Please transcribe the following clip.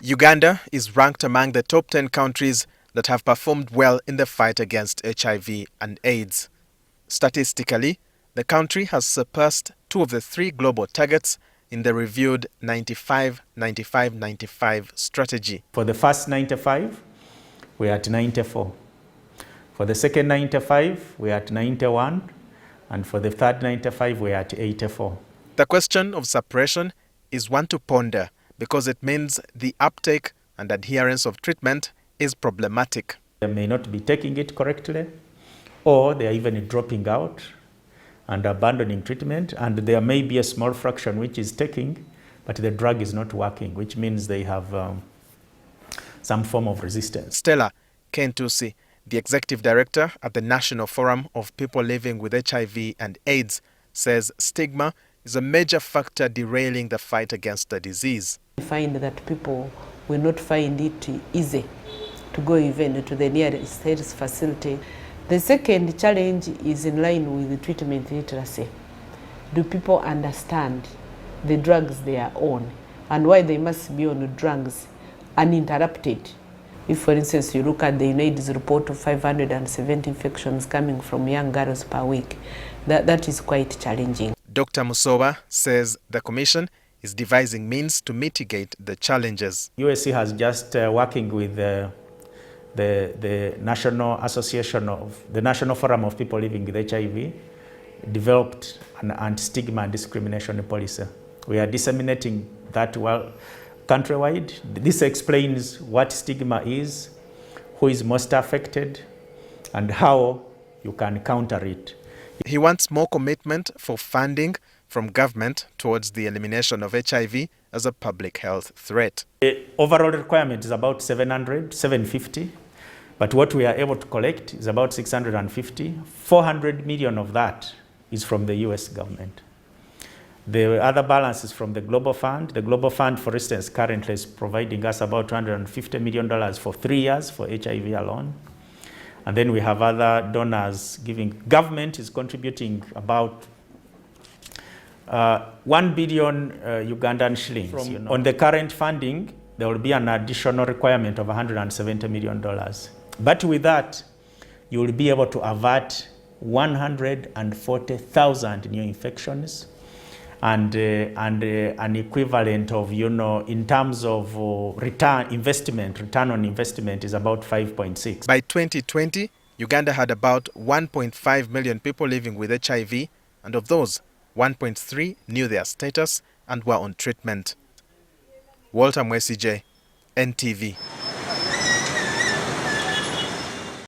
Uganda is ranked among the top 10 countries that have performed well in the fight against HIV and AIDS. Statistically, the country has surpassed two of the three global targets in the reviewed 95-95-95 strategy. For the first 95, we're at 94. For the second 95, we're at 91. And for the third 95, we're at 84. The question of suppression is one to ponder because it means the uptake and adherence of treatment is problematic. They may not be taking it correctly, or they are even dropping out and abandoning treatment, and there may be a small fraction which is taking, but the drug is not working, which means they have some form of resistance. Stella Kentusi, the executive director at the National Forum of People Living with HIV and AIDS, says stigma is a major factor derailing the fight against the disease. We find that people will not find it easy to go even to the nearest health facility. The second challenge is in line with the treatment literacy. Do people understand the drugs they are on and why they must be on drugs uninterrupted? If, for instance, you look at the UNAIDS report of 570 infections coming from young girls per week, that is quite challenging. Dr. Musoba says the Commission is devising means to mitigate the challenges. USC has just working with the National Association of the National Forum of People Living with HIV, developed an anti-stigma and discrimination policy. We are disseminating that countrywide. This explains what stigma is, who is most affected, and how you can counter it. He wants more commitment for funding from government towards the elimination of HIV as a public health threat. The overall requirement is about 750, but what we are able to collect is about 650. 400 million of that is from the US government. The other balance is from the Global Fund. The Global Fund, for instance, currently is providing us about $250 million for 3 years for HIV alone. And then we have other donors giving. Government is contributing about 1 billion Ugandan shillings. On the current funding, there will be an additional requirement of $170 million. But with that, you will be able to avert 140,000 new infections, and an equivalent of, in terms of return on investment is about 5.6. By 2020, Uganda had about 1.5 million people living with HIV, and of those, 1.3 knew their status and were on treatment. Walter Mwesije, NTV.